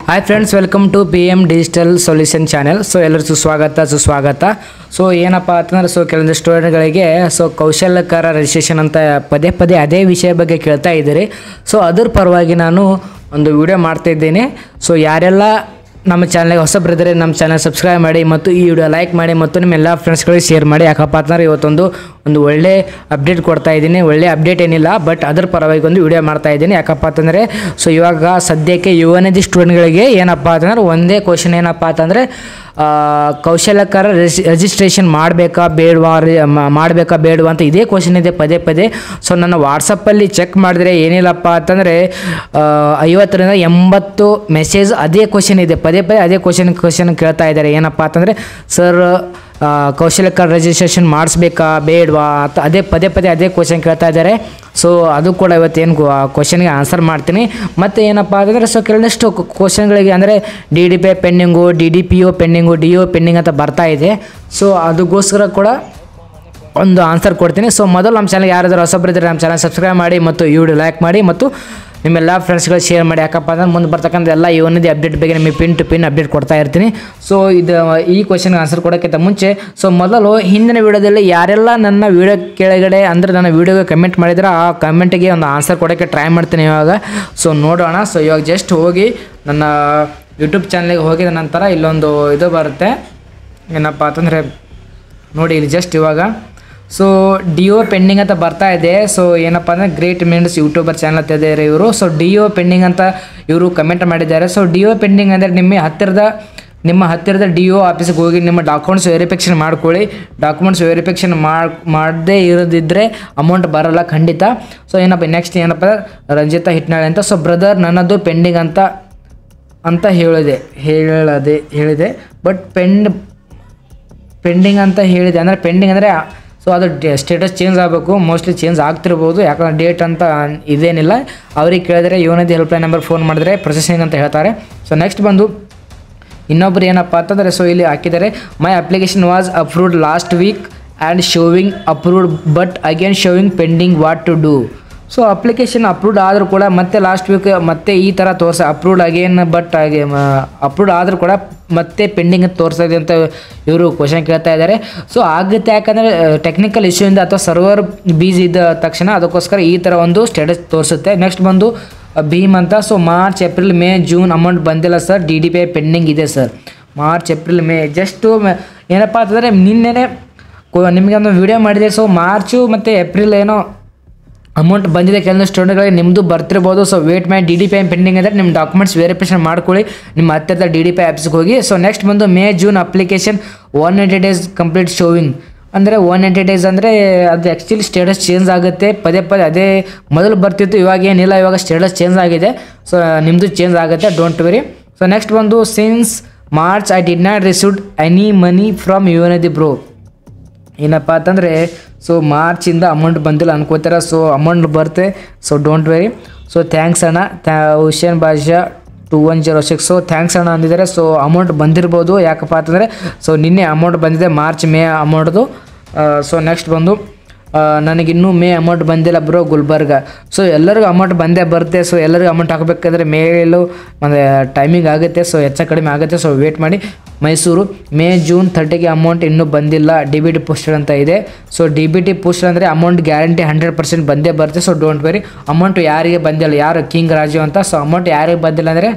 Hi friends, welcome to PM digital solution channel. So ಎಲ್ಲರಿಗೂ ಸುಸ್ವಾಗತ. So ಏನಪ್ಪ ಅಂತಂದ್ರೆ ಕೆಲವೊಂದು ಸ್ಟೂಡೆಂಟ್ಗಳಿಗೆ ಕೌಶಲ್ಯಕಾರ ರಿಜಿಸ್ಟ್ರೇಷನ್ ಅಂತ ಪದೇ ಅದೇ ವಿಷಯ ಬಗ್ಗೆ ಕೇಳ್ತಾ ಇದ್ದೀರಿ. ಸೊ ಅದ್ರ ಪರವಾಗಿ ನಾನು ಒಂದು ವಿಡಿಯೋ ಮಾಡ್ತಾ ಇದ್ದೀನಿ. ಸೊ ಯಾರೆಲ್ಲ ನಮ್ಮ ಚಾನಲ್ಗೆ ಹೊಸಬರಿದ್ದರೆ ನಮ್ಮ ಚಾನಲ್ ಸಬ್ಸ್ಕ್ರೈಬ್ ಮಾಡಿ ಮತ್ತು ಈ ವಿಡಿಯೋ ಲೈಕ್ ಮಾಡಿ ಮತ್ತು ನಿಮ್ಮ ಎಲ್ಲ ಫ್ರೆಂಡ್ಸ್ಗಳಿಗೆ ಶೇರ್ ಮಾಡಿ. ಯಾಕಪ್ಪ ಅಂತಂದ್ರೆ ಇವತ್ತೊಂದು ಒಳ್ಳೆ ಅಪ್ಡೇಟ್ ಕೊಡ್ತಾ ಇದ್ದೀನಿ. ಒಳ್ಳೆ ಅಪ್ಡೇಟ್ ಏನಿಲ್ಲ, ಬಟ್ ಅದ್ರ ಪರವಾಗಿ ಒಂದು ವಿಡಿಯೋ ಮಾಡ್ತಾ ಇದ್ದೀನಿ. ಯಾಕಪ್ಪ ಅಂತಂದರೆ ಇವಾಗ ಸದ್ಯಕ್ಕೆ ಯುವನಿಧಿ ಸ್ಟೂಡೆಂಟ್ಗಳಿಗೆ ಏನಪ್ಪ ಅಂತಂದ್ರೆ ಒಂದೇ ಕ್ವಶನ್ ಏನಪ್ಪ ಅಂತಂದರೆ ಕೌಶಲ್ಯಕಾರ ರಿಜಿಸ್ಟ್ರೇಷನ್ ಮಾಡಬೇಕಾ ಬೇಡವಾ ಅಂತ ಇದೇ ಕ್ವಶನ್ ಇದೆ ಪದೇ. ಸೊ ನನ್ನ ವಾಟ್ಸಪ್ಪಲ್ಲಿ ಚೆಕ್ ಮಾಡಿದ್ರೆ ಏನಿಲ್ಲಪ್ಪ ಅಂತಂದರೆ 50 ರಿಂದ 80 ಮೆಸೇಜ್ ಅದೇ ಕ್ವಶನ್ ಇದೆ. ಪದೇ ಅದೇ ಕ್ವಶನ್ ಕೇಳ್ತಾ ಇದ್ದಾರೆ. ಏನಪ್ಪ ಅಂತಂದರೆ ಸರ್ ಕೌಶಲ್ಯಕಾರ ರಿಜಿಸ್ಟ್ರೇಷನ್ ಮಾಡಿಸ್ಬೇಕಾ ಬೇಡವಾ ಅಂತ ಪದೇ ಅದೇ ಕ್ವಶನ್ ಕೇಳ್ತಾ ಇದ್ದಾರೆ. ಸೊ ಅದು ಕೂಡ ಇವತ್ತೇನು ಕ್ವಶನ್ಗೆ ಆನ್ಸರ್ ಮಾಡ್ತೀನಿ. ಮತ್ತು ಏನಪ್ಪ ಅಂತಂದರೆ ಕೆಲವೊಂದಿಷ್ಟು ಕ್ವಶನ್ಗಳಿಗೆ ಅಂದರೆ DDP pending, DDPO pending, DO pending ಅಂತ ಬರ್ತಾ ಇದೆ. ಸೊ ಅದಕ್ಕೋಸ್ಕರ ಕೂಡ ಒಂದು ಆನ್ಸರ್ ಕೊಡ್ತೀನಿ. ಸೊ ಮೊದಲು ನಮ್ಮ ಚಾನಲ್ ಯಾರಾದರೂ ಹೊಸಬರಿದ್ದರೆ ನಮ್ಮ ಚಾನಲ್ ಸಬ್ಸ್ಕ್ರೈಬ್ ಮಾಡಿ ಮತ್ತು ಈ ವಿಡಿಯೋ ಲೈಕ್ ಮಾಡಿ ಮತ್ತು ನಿಮ್ಮೆಲ್ಲ ಫ್ರೆಂಡ್ಸ್ಗಳು ಶೇರ್ ಮಾಡಿ. ಯಾಕಪ್ಪ ಅಂದ್ರೆ ಮುಂದೆ ಬರ್ತಕ್ಕಂಥ ಎಲ್ಲ ಯುವನಿಧಿ ಅಪ್ಡೇಟ್ ಬಗ್ಗೆ ನಿಮಗೆ ಪಿನ್ ಟು ಪಿನ್ ಅಪ್ಡೇಟ್ ಕೊಡ್ತಾ ಇರ್ತೀನಿ. ಸೊ ಈ ಕ್ವಶನ್ಗೆ ಆನ್ಸರ್ ಕೊಡೋಕ್ಕಿಂತ ಮುಂಚೆ ಮೊದಲು ಹಿಂದಿನ ವಿಡಿಯೋದಲ್ಲಿ ಯಾರೆಲ್ಲ ನನ್ನ ವಿಡಿಯೋ ಕೆಳಗಡೆ ಅಂದರೆ ನನ್ನ ವಿಡಿಯೋಗೆ ಕಮೆಂಟ್ ಮಾಡಿದ್ರೆ ಆ ಕಮೆಂಟಿಗೆ ಒಂದು ಆನ್ಸರ್ ಕೊಡೋಕ್ಕೆ ಟ್ರೈ ಮಾಡ್ತೀನಿ ಇವಾಗ. ಸೊ ನೋಡೋಣ. ಸೊ ಇವಾಗ ಜಸ್ಟ್ ಹೋಗಿ ನನ್ನ ಯೂಟ್ಯೂಬ್ ಚಾನಲ್ಗೆ ಹೋಗಿದ ನಂತರ ಇಲ್ಲೊಂದು ಇದು ಬರುತ್ತೆ. ಏನಪ್ಪ ಅಂತಂದರೆ ನೋಡಿ ಇಲ್ಲಿ ಜಸ್ಟ್ ಇವಾಗ DO ಪೆಂಡಿಂಗ್ ಅಂತ ಬರ್ತಾ ಇದೆ. ಸೊ ಏನಪ್ಪ ಅಂದರೆ ಗ್ರೇಟ್ ಮಿನಿಟ್ಸ್ ಯೂಟ್ಯೂಬರ್ ಚಾನಲ್ ಅಂತ ಇದ್ದಾರೆ ಇವರು. ಸೊ DO ಪೆಂಡಿಂಗ್ ಅಂತ ಇವರು ಕಮೆಂಟ್ ಮಾಡಿದ್ದಾರೆ. ಸೊ DO ಪೆಂಡಿಂಗ್ ಅಂದರೆ ನಿಮ್ಮ ಹತ್ತಿರದ DO ಆಫೀಸ್ಗೆ ಹೋಗಿ ನಿಮ್ಮ ಡಾಕ್ಯುಮೆಂಟ್ಸ್ ವೆರಿಫಿಕೇಷನ್ ಮಾಡ್ಕೊಳ್ಳಿ. ಡಾಕ್ಯುಮೆಂಟ್ಸ್ ವೆರಿಫಿಕೇಷನ್ ಮಾಡದೇ ಇರೋದಿದ್ದರೆ ಅಮೌಂಟ್ ಬರೋಲ್ಲ ಖಂಡಿತ. ಸೊ ಏನಪ್ಪ ನೆಕ್ಸ್ಟ್ ಏನಪ್ಪ ರಂಜಿತಾ ಹಿಟ್ನಾಳೆ ಅಂತ ಬ್ರದರ್ ನನ್ನದು ಪೆಂಡಿಂಗ್ ಅಂತ ಹೇಳಿದೆ ಬಟ್ ಪೆಂಡಿಂಗ್ ಅಂತ ಹೇಳಿದೆ ಅಂದರೆ ಪೆಂಡಿಂಗ್ ಅಂದರೆ ಸೊ ಅದು ಸ್ಟೇಟಸ್ ಚೇಂಜ್ ಆಗಬೇಕು. ಮೋಸ್ಟ್ಲಿ ಚೇಂಜ್ ಆಗ್ತಿರ್ಬೋದು, ಯಾಕಂದ್ರೆ ಡೇಟ್ ಅಂತ ಇದೇನಿಲ್ಲ. ಅವ್ರಿಗೆ ಕೇಳಿದ್ರೆ ಯುವನಿಧಿ ಹೆಲ್ಪ್ಲೈನ್ ನಂಬರ್ ಫೋನ್ ಮಾಡಿದ್ರೆ ಪ್ರೊಸೆಸಿಂಗ್ ಅಂತ ಹೇಳ್ತಾರೆ. ಸೊ ನೆಕ್ಸ್ಟ್ ಬಂದು ಇನ್ನೊಬ್ರು ಏನಪ್ಪ ಅಂತಂದರೆ ಇಲ್ಲಿ ಹಾಕಿದ್ದಾರೆ my application was approved last week and showing approved but again showing pending what to do. So application approved ಆದರೂ ಕೂಡ ಮತ್ತೆ ಲಾಸ್ಟ್ ವೀಕ್ ಮತ್ತೆ ಈ ಥರ ಅಪ್ರೂವ್ಡ್ ಅಗೇನ್ ಬಟ್ ಅಪ್ರೂವ್ಡ್ ಆದರೂ ಕೂಡ ಮತ್ತೆ ಪೆಂಡಿಂಗ್ ತೋರಿಸ್ತಾ ಇದೆ ಅಂತ ಇವರು ಕ್ವಶನ್ ಕೇಳ್ತಾ ಇದ್ದಾರೆ. ಸೊ ಆಗುತ್ತೆ, ಯಾಕಂದರೆ ಟೆಕ್ನಿಕಲ್ ಇಶ್ಯೂಯಿಂದ ಅಥವಾ ಸರ್ವರ್ ಬೀಸ್ ಇದ್ದ ತಕ್ಷಣ ಅದಕ್ಕೋಸ್ಕರ ಈ ಥರ ಒಂದು ಸ್ಟೇಟಸ್ ತೋರಿಸುತ್ತೆ. ನೆಕ್ಸ್ಟ್ ಬಂದು ಭೀಮ್ ಅಂತ. So March April May June amount ಬಂದಿಲ್ಲ ಸರ್, DDP ಪೆಂಡಿಂಗ್ ಇದೆ sir. March April May just ಏನಪ್ಪ ಅಂತಂದರೆ ನಿನ್ನೆ ನಿಮಗೆ ಒಂದು ವಿಡಿಯೋ ಮಾಡಿದೆ. ಸೊ ಮಾರ್ಚು ಮತ್ತು ಏಪ್ರಿಲ್ ಏನೋ ಅಮೌಂಟ್ ಬಂದಿದೆ ಕೆಲವೊಂದು ಸ್ಟೂಡೆಂಟ್ಗಳಿಗೆ, ನಿಮ್ಮದು ಬರ್ತಿರ್ಬೋದು. ಸೊ ವೇಟ್ ಮಾಡಿ DDP ಪೆಂಡಿಂಗ್ ಅಂದರೆ ನಿಮ್ಮ ಡಾಕ್ಯುಮೆಂಟ್ಸ್ ವೆರಿಫಿಕೇಷನ್ ಮಾಡ್ಕೊಳ್ಳಿ ನಿಮ್ಮ ಹತ್ತಿರದ DDP ಆಫೀಸ್ಗೆ ಹೋಗಿ. ಸೊ ನೆಕ್ಸ್ಟ್ ಬಂದು May June application 180 days complete sowing ಅಂದರೆ 180 ಡೇಸ್ ಅಂದರೆ ಅದು ಆ್ಯಕ್ಚುಲಿ ಸ್ಟೇಟಸ್ ಚೇಂಜ್ ಆಗುತ್ತೆ. ಪದೇ ಅದೇ ಮೊದಲು ಬರ್ತಿತ್ತು, ಇವಾಗ ಏನಿಲ್ಲ, ಇವಾಗ ಸ್ಟೇಟಸ್ ಚೇಂಜ್ ಆಗಿದೆ. ಸೊ ನಿಮ್ಮದು ಚೇಂಜ್ ಆಗುತ್ತೆ, ಡೋಂಟ್ ವೆರಿ. ಸೊ ನೆಕ್ಸ್ಟ್ ಬಂದು since March I did not received any money from Yuvanidhi bro. ಏನಪ್ಪ ಅಂತಂದರೆ ಮಾರ್ಚಿಂದ ಅಮೌಂಟ್ ಬಂದಿಲ್ಲ ಅನ್ಕೋತಾರೆ. ಸೊ ಅಮೌಂಟ್ ಬರುತ್ತೆ, so don't very. So thanks ಅಣ್ಣ, ಹುಸೇನ್ ಬಾಷಾ 2106. ಸೊ ಥ್ಯಾಂಕ್ಸ್ ಅಣ್ಣ ಅಂದಿದ್ದಾರೆ. ಸೊ ಅಮೌಂಟ್ ಬಂದಿರ್ಬೋದು, ಯಾಕಪ್ಪ ಅಂತಂದರೆ ನಿನ್ನೆ ಅಮೌಂಟ್ ಬಂದಿದೆ ಮಾರ್ಚ್ ಮೇ ಅಮೌಂಟ್ದು. ಸೊ ನೆಕ್ಸ್ಟ್ ಬಂದು ನನಗಿನ್ನೂ ಮೇ ಅಮೌಂಟ್ ಬಂದಿಲ್ಲ ಬ್ರೋ ಗುಲ್ಬರ್ಗ. ಸೊ ಎಲ್ಲರಿಗೂ ಅಮೌಂಟ್ ಬಂದೇ ಬರುತ್ತೆ. ಸೊ ಎಲ್ಲರಿಗೂ ಅಮೌಂಟ್ ಹಾಕಬೇಕಾದ್ರೆ ಮೇಲೂ ಒಂದು ಟೈಮಿಂಗ್ ಆಗುತ್ತೆ, ಸೊ ಹೆಚ್ಚು ಕಡಿಮೆ ಆಗುತ್ತೆ. ಸೊ ವೇಟ್ ಮಾಡಿ. ಮೈಸೂರು ಮೇ ಜೂನ್ 30ಗೆ ಅಮೌಂಟ್ ಇನ್ನೂ ಬಂದಿಲ್ಲ, DBT ಪೋಸ್ಟೆಡ್ ಅಂತ ಇದೆ. ಸೊ DBT ಪೋಸ್ಟೆಡ್ ಅಂದರೆ ಅಮೌಂಟ್ ಗ್ಯಾರಂಟಿ 100% ಬಂದೇ ಬರುತ್ತೆ. So don't very. ಅಮೌಂಟ್ ಯಾರಿಗೆ ಬಂದಿಲ್ಲ, ಯಾರು ಕಿಂಗ್ ರಾಜು ಅಂತ. ಸೊ ಅಮೌಂಟ್ ಯಾರಿಗೆ ಬಂದಿಲ್ಲ ಅಂದರೆ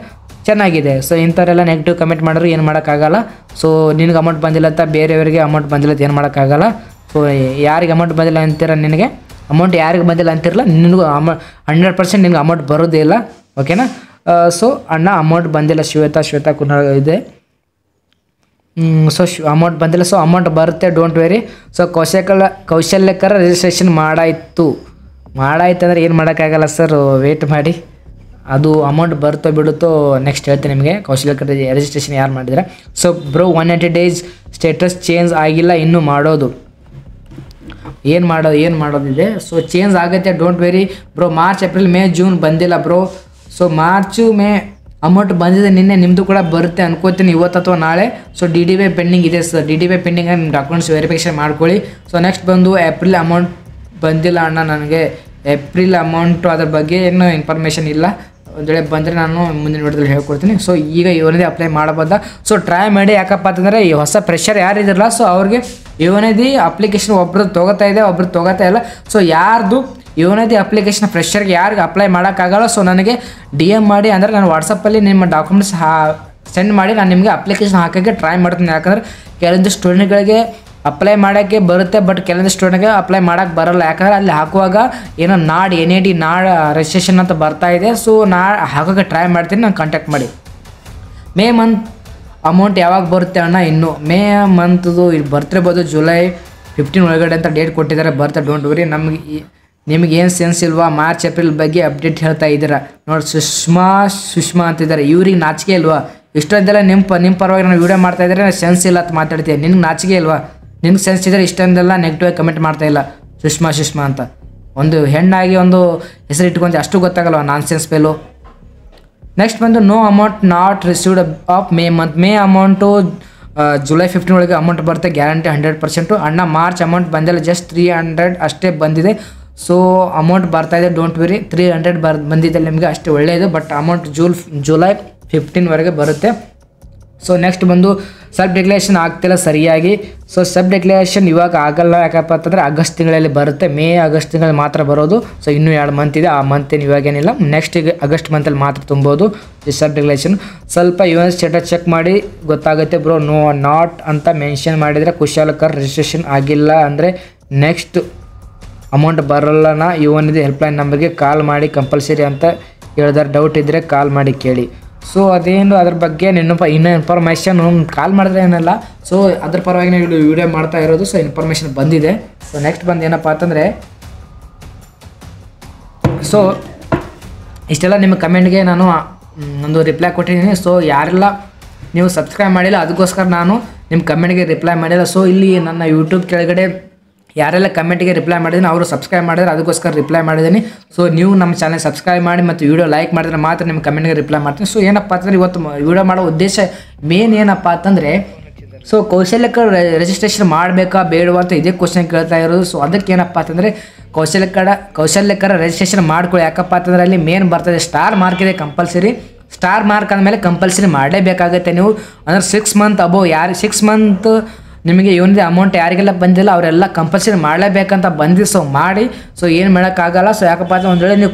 ಚೆನ್ನಾಗಿದೆ. ಸೊ ಇಂಥವರೆಲ್ಲ ನೆಗೆಟಿವ್ ಕಮೆಂಟ್ ಮಾಡಿದ್ರು ಏನು ಮಾಡೋಕ್ಕಾಗಲ್ಲ. ಸೊ ನಿನಗೆ ಅಮೌಂಟ್ ಬಂದಿಲ್ಲ ಅಂತ ಬೇರೆಯವರಿಗೆ ಅಮೌಂಟ್ ಬಂದಿಲ್ಲ ಅಂತ ಏನು ಮಾಡೋಕ್ಕಾಗಲ್ಲ. ಸೊ ಯಾರಿಗೆ ಅಮೌಂಟ್ ಬಂದಿಲ್ಲ ಅಂತೀರ, ನಿನಗೆ ಅಮೌಂಟ್ ಯಾರಿಗೆ ಬಂದಿಲ್ಲ ಅಂತಿರಲ್ಲ, ನಿನಗೂ 100% ನಿನಗೆ ಅಮೌಂಟ್ ಬರೋದೇ ಇಲ್ಲ, ಓಕೆನಾ. ಸೊ ಅಣ್ಣ ಅಮೌಂಟ್ ಬಂದಿಲ್ಲ, ಶ್ವೇತಾ ಕುನಾಲ್ ಇದೆ. ಸೊ ಅಮೌಂಟ್ ಬಂದಿಲ್ಲ. ಸೊ ಅಮೌಂಟ್ ಬರುತ್ತೆ, ಡೋಂಟ್ ವೆರಿ. ಸೊ ಕೌಶಲ್ಯಕರ ರಿಜಿಸ್ಟ್ರೇಷನ್ ಮಾಡಾಯ್ತು ಅಂದರೆ ಏನು ಮಾಡೋಕ್ಕಾಗಲ್ಲ ಸರ್, ವೇಟ್ ಮಾಡಿ. ಅದು ಅಮೌಂಟ್ ಬರುತ್ತೋ ಬಿಡುತ್ತೋ ನೆಕ್ಸ್ಟ್ ಹೇಳ್ತೀನಿ ನಿಮಗೆ. ಕೌಶಲ್ಯಕರ ರಿಜಿಸ್ಟ್ರೇಷನ್ ಯಾರು ಮಾಡಿದರೆ. So bro 180 days status change ಆಗಿಲ್ಲ, ಇನ್ನೂ ಏನು ಮಾಡೋದಿದೆ. ಸೊ ಚೇಂಜ್ ಆಗುತ್ತೆ, don't worry bro. March April May June ಬಂದಿಲ್ಲ bro. So March May amount ಬಂದಿದೆ ನಿನ್ನೆ, ನಿಮ್ಮದು ಕೂಡ ಬರುತ್ತೆ ಅನ್ಕೋತೀನಿ ಇವತ್ತು ಅಥವಾ ನಾಳೆ. ಸೊ DDP ಪೆಂಡಿಂಗ್ ಇದೆ ಸರ್, DDP ಪೆಂಡಿಂಗ್ ನಿಮ್ಮ ಡಾಕ್ಯುಮೆಂಟ್ಸ್ ವೆರಿಫಿಕೇಷನ್ ಮಾಡ್ಕೊಳ್ಳಿ. ಸೊ ನೆಕ್ಸ್ಟ್ ಬಂದು ಏಪ್ರಿಲ್ ಅಮೌಂಟ್ ಬಂದಿಲ್ಲ ಅಣ್ಣ ನನಗೆ. ಏಪ್ರಿಲ್ ಅಮೌಂಟು ಅದ್ರ ಬಗ್ಗೆ ಏನೂ ಇನ್ಫಾರ್ಮೇಷನ್ ಇಲ್ಲ. ಒಂದು ವೇಳೆ ಬಂದರೆ ನಾನು ಮುಂದಿನ ವಿಡಿಯೋದಲ್ಲಿ ಹೇಳ್ಕೊಡ್ತೀನಿ. ಸೊ ಈಗ ಯುವನಿಧಿ ಅಪ್ಲೈ ಮಾಡಬಹುದಾ? ಸೊ ಟ್ರೈ ಮಾಡಿ. ಯಾಕಪ್ಪ ಅಂತಂದರೆ ಈ ಹೊಸ ಫ್ರೆಶರ್ ಯಾರು ಇದ್ರಲ್ಲ, ಸೊ ಅವ್ರಿಗೆ ಯುವನಿಧಿ ಅಪ್ಲಿಕೇಶನ್ ಒಬ್ರು ತೊಗೋತಾ ಇದೆ, ಒಬ್ರು ತೊಗೋತಾ ಇಲ್ಲ. ಸೊ ಯಾರ್ದು ಯುವನಿಧಿ ಅಪ್ಲಿಕೇಶನ್ ಫ್ರೆಶರ್ಗೆ ಯಾರಿಗೆ ಅಪ್ಲೈ ಮಾಡೋಕ್ಕಾಗಲ್ಲ, ಸೊ ನನಗೆ DM ಮಾಡಿ, ಅಂದರೆ ನಾನು ವಾಟ್ಸಪ್ಪಲ್ಲಿ ನಿಮ್ಮ ಡಾಕ್ಯುಮೆಂಟ್ಸ್ ಸೆಂಡ್ ಮಾಡಿ ನಾನು ನಿಮಗೆ ಅಪ್ಲಿಕೇಶನ್ ಹಾಕೋಕ್ಕೆ ಟ್ರೈ ಮಾಡ್ತೀನಿ. ಯಾಕಂದರೆ ಕೆಲವೊಂದು ಸ್ಟೂಡೆಂಟ್ಗಳಿಗೆ ಅಪ್ಲೈ ಮಾಡೋಕ್ಕೆ ಬರುತ್ತೆ, ಬಟ್ ಕೆಲವೊಂದು ಸ್ಟೂಡೆಂಟ್ಗೆ ಅಪ್ಲೈ ಮಾಡೋಕ್ಕೆ ಬರೋಲ್ಲ. ಯಾಕಂದರೆ ಅಲ್ಲಿ ಹಾಕುವಾಗ ಏನೋ NAD ರಿಜಿಸ್ಟ್ರೇಷನ್ ಅಂತ ಬರ್ತಾ ಇದೆ. ಸೊ ಹಾಕೋಕ್ಕೆ ಟ್ರೈ ಮಾಡ್ತೀನಿ, ನಾನು ಕಾಂಟ್ಯಾಕ್ಟ್ ಮಾಡಿ. ಮೇ ಮಂತ್ ಅಮೌಂಟ್ ಯಾವಾಗ ಬರುತ್ತೆ ಅಣ್ಣ? ಇನ್ನು ಮೇ ಮಂತ್ದು ಬರ್ತಿರ್ಬೋದು, ಜುಲೈ 15 ಒಳಗಡೆ ಅಂತ ಡೇಟ್ ಕೊಟ್ಟಿದ್ದಾರೆ, ಬರ್ತಾ. Don't worry. ನಿಮಗೆ ಏನು ಸೆನ್ಸ್ ಇಲ್ವಾ? ಮಾರ್ಚ್ ಏಪ್ರಿಲ್ ಬಗ್ಗೆ ಅಪ್ಡೇಟ್ ಹೇಳ್ತಾ ಇದ್ದೀರಾ ನೋಡಿ. ಸುಷ್ಮಾ ಅಂತಿದ್ದಾರೆ. ಇವ್ರಿಗೆ ನಾಚಿಕೆ ಇಲ್ವಾ? ಇಷ್ಟೊಂದೆಲ್ಲ ನಿಮ್ಮ ಪರವಾಗಿ ನಾನು ವೀಡಿಯೋ ಮಾಡ್ತಾ ಇದ್ದಾರೆ, ಸೆನ್ಸ್ ಇಲ್ಲ ಅಂತ ಮಾತಾಡ್ತೀಯ. ನಿನ್ಗೆ ನಾಚಿಕೆ ಇಲ್ವಾ? ನಿನ್ಗೆ ಸೆನ್ಸ್ ಇದ್ದರೆ ಇಷ್ಟೊಂದೆಲ್ಲ ನೆಗೆಟಿವ್ ಕಮೆಂಟ್ ಮಾಡ್ತಾ ಇಲ್ಲ. ಸುಷ್ಮಾ ಅಂತ ಒಂದು ಹೆಣ್ಣಾಗಿ ಒಂದು ಹೆಸರು ಇಟ್ಕೊಂತ ಅಷ್ಟು ಗೊತ್ತಾಗಲ್ವ? ನಾನ್ ಸೆನ್ಸ್ ಪೇಲು. ನೆಕ್ಸ್ಟ್ ಬಂದು no amount not received of May month. May amount July 15 ಒಳಗೆ ಅಮೌಂಟ್ ಬರುತ್ತೆ, ಗ್ಯಾರಂಟಿ 100%. ಅಣ್ಣ ಮಾರ್ಚ್ ಅಮೌಂಟ್ ಬಂದಿಲ್ಲ, ಜಸ್ಟ್ 300 ಅಷ್ಟೇ ಬಂದಿದೆ. ಸೊ ಅಮೌಂಟ್ ಬರ್ತಾಯಿದೆ, ಡೋಂಟ್ ವೆರಿ. 300 ಬಂದಿದೆ ನಿಮಗೆ, ಅಷ್ಟು ಒಳ್ಳೆಯದು. ಬಟ್ ಅಮೌಂಟ್ ಜುಲೈ 15ವರೆಗೆ ಬರುತ್ತೆ. ಸೊ ನೆಕ್ಸ್ಟ್ ಬಂದು ಸಬ್ ಡಿಕ್ಲೇಷನ್ ಆಗ್ತಿಲ್ಲ ಸರಿಯಾಗಿ. ಸೊ ಸಬ್ ಡಿಕ್ಲೇಷನ್ ಇವಾಗ ಆಗಲ್ಲ. ಯಾಕಪ್ಪ ಅಂತಂದರೆ ಆಗಸ್ಟ್ ತಿಂಗಳಲ್ಲಿ ಬರುತ್ತೆ, ಆಗಸ್ಟ್ ತಿಂಗಳಲ್ಲಿ ಮಾತ್ರ ಬರೋದು. ಸೊ ಇನ್ನೂ 2 ಮಂತ್ ಇದೆ, ಆ ಮಂತೇನು ಇವಾಗೇನಿಲ್ಲ, ನೆಕ್ಸ್ಟ್ ಆಗಸ್ಟ್ ಮಂತಲ್ಲಿ ಮಾತ್ರ ತುಂಬೋದು ಈ ಸಬ್ ಡಿಕ್ಲೇಷನ್. ಸ್ವಲ್ಪ ಯುವನ್ ಸ್ಟೇಟಸ್ ಚೆಕ್ ಮಾಡಿ ಗೊತ್ತಾಗುತ್ತೆ ಬ್ರೋ. ನೋ ನಾಟ್ ಅಂತ ಮೆನ್ಷನ್ ಮಾಡಿದರೆ ಕುಶಾಲಕರ್ ರಿಜಿಸ್ಟ್ರೇಷನ್ ಆಗಿಲ್ಲ ಅಂದರೆ ನೆಕ್ಸ್ಟ್ ಅಮೌಂಟ್ ಬರೋಲ್ಲನ. ಯುವನಿಧಿ ಹೆಲ್ಪ್ಲೈನ್ ನಂಬರ್ಗೆ ಕಾಲ್ ಮಾಡಿ ಕಂಪಲ್ಸರಿ ಅಂತ ಹೇಳಿದಾರೆ. ಡೌಟ್ ಇದ್ದರೆ ಕಾಲ್ ಮಾಡಿ ಕೇಳಿ. ಸೊ ಅದೇನು ಅದ್ರ ಬಗ್ಗೆ ಇನ್ನೂ ಇನ್ಫಾರ್ಮೇಷನ್ ಕಾಲ್ ಮಾಡಿದ್ರೆ ಏನಲ್ಲ. ಸೊ ಅದ್ರ ಪರವಾಗಿ ನಾವು ವಿಡಿಯೋ ಮಾಡ್ತಾ ಇರೋದು. ಸೊ ಇನ್ಫಾರ್ಮೇಷನ್ ಬಂದಿದೆ. ಸೊ ನೆಕ್ಸ್ಟ್ ಬಂದು ಏನಪ್ಪ ಅಂತಂದರೆ, ಸೊ ಇಷ್ಟೆಲ್ಲ ನಿಮ್ಮ ಕಮೆಂಟ್ಗೆ ನಾನು ಒಂದು ರಿಪ್ಲೈ ಕೊಟ್ಟಿದ್ದೀನಿ. ಸೊ ಯಾರೆಲ್ಲ ನೀವು ಸಬ್ಸ್ಕ್ರೈಬ್ ಮಾಡಿಲ್ಲ ಅದಕ್ಕೋಸ್ಕರ ನಾನು ನಿಮ್ಮ ಕಮೆಂಟ್ಗೆ ರಿಪ್ಲೈ ಮಾಡಿಲ್ಲ. ಸೊ ಇಲ್ಲಿ ನನ್ನ ಯೂಟ್ಯೂಬ್ ಕೆಳಗಡೆ ಯಾರೆಲ್ಲ ಕಮೆಂಟಿಗೆ ರಿಪ್ಲೈ ಮಾಡಿದ್ದೀನಿ ಅವರು ಸಬ್ಸ್ಕ್ರೈಬ್ ಮಾಡಿದ್ರೆ ಅದಕ್ಕೋಸ್ಕರ ರಿಪ್ಲೈ ಮಾಡಿದ್ದೀನಿ. ಸೊ ನೀವು ನಮ್ಮ ಚಾನಲ್ ಸಬ್ಸ್ಕ್ರೈಬ್ ಮಾಡಿ ಮತ್ತು ವಿಡಿಯೋ ಲೈಕ್ ಮಾಡಿದ್ರೆ ಮಾತ್ರ ನಿಮ್ಮ ಕಮೆಂಟ್ಗೆ ರಿಪ್ಲೈ ಮಾಡ್ತೀನಿ. ಸೊ ಏನಪ್ಪ ಅಂತಂದರೆ ಇವತ್ತು ವಿಡಿಯೋ ಮಾಡೋ ಉದ್ದೇಶ ಮೇನ್ ಏನಪ್ಪ ಅಂತಂದರೆ, ಸೊ ಕೌಶಲ್ಯಕರ ರಿಜಿಸ್ಟ್ರೇಷನ್ ಮಾಡಬೇಕಾ ಬೇಡವಾ ಅಂತ ಇದೇ ಕ್ವಶನ್ ಕೇಳ್ತಾ ಇರೋದು. ಸೊ ಅದಕ್ಕೆ ಏನಪ್ಪ ಅಂತಂದರೆ ಕೌಶಲ್ಯಕರ ರಿಜಿಸ್ಟ್ರೇಷನ್ ಮಾಡ್ಕೊಳ್ಳಿ. ಯಾಕಪ್ಪ ಅಂತಂದರೆ ಅಲ್ಲಿ ಮೇನ್ ಬರ್ತದೆ ಸ್ಟಾರ್ ಮಾರ್ಕ್ ಇದೆ ಕಂಪಲ್ಸರಿ. ಸ್ಟಾರ್ ಮಾರ್ಕ್ ಅಂದಮೇಲೆ ಕಂಪಲ್ಸರಿ ಮಾಡಲೇಬೇಕಾಗುತ್ತೆ ನೀವು. ಅಂದರೆ 6 ಮಂತ್ ಅಬೋವ್ 6 ಮಂತ್ ನಿಮಗೆ ಯುವನಿಧಿ ಅಮೌಂಟ್ ಯಾರಿಗೆಲ್ಲ ಬಂದಿಲ್ಲ ಅವರೆಲ್ಲ ಕಂಪಲ್ಸರಿ ಮಾಡಲೇಬೇಕಂತ ಬಂದಿದ್ದು. ಸೊ ಮಾಡಿ. ಸೊ ಏನು ಮಾಡೋಕ್ಕಾಗಲ್ಲ. ಸೊ ಯಾಕಪ್ಪ ಅಂದರೆ ಒಂದು ವೇಳೆ ನೀವು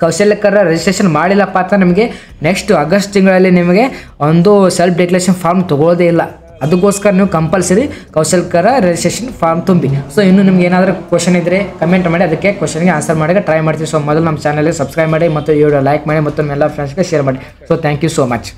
ಕೌಶಲ್ಯಕರ ರಿಜಿಸ್ಟ್ರೇಷನ್ ಮಾಡಿಲ್ಲಪ್ಪ ಅಂತ ನಿಮಗೆ ನೆಕ್ಸ್ಟ್ ಆಗಸ್ಟ್ ತಿಂಗಳಲ್ಲಿ ನಿಮಗೆ ಒಂದು ಸೆಲ್ಫ್ ಡಿಕ್ಲೇಷನ್ ಫಾರ್ಮ್ ತೊಗೊಳ್ಳೋದೇ ಇಲ್ಲ. ಅದಕ್ಕೋಸ್ಕರ ನೀವು ಕಂಪಲ್ಸರಿ ಕೌಶಲ್ಯಕರ ರಿಜಿಸ್ಟ್ರೇಷನ್ ಫಾರ್ಮ್ ತುಂಬಿ. ಸೊ ಇನ್ನು ನಿಮ್ಗೆ ಏನಾದರೂ ಕ್ವಶನ್ ಇದ್ದರೆ ಕಮೆಂಟ್ ಮಾಡಿ, ಅದಕ್ಕೆ ಕ್ವಶನ್ಗೆ ಆನ್ಸರ್ ಮಾಡೋಕ್ಕೆ ಟ್ರೈ ಮಾಡ್ತೀವಿ. ಸೊ ಮೊದಲು ನಮ್ಮ ಚಾನಲ್ಗೆ ಸಬ್ಸ್ಕ್ರೈಬ್ ಮಾಡಿ ಮತ್ತು ವಿಡಿಯೋ ಲೈಕ್ ಮಾಡಿ ಮತ್ತು ನಿಮ್ಮ ಎಲ್ಲ ಫ್ರೆಂಡ್ಸ್ಗೆ ಶೇರ್ ಮಾಡಿ. So thank you so much.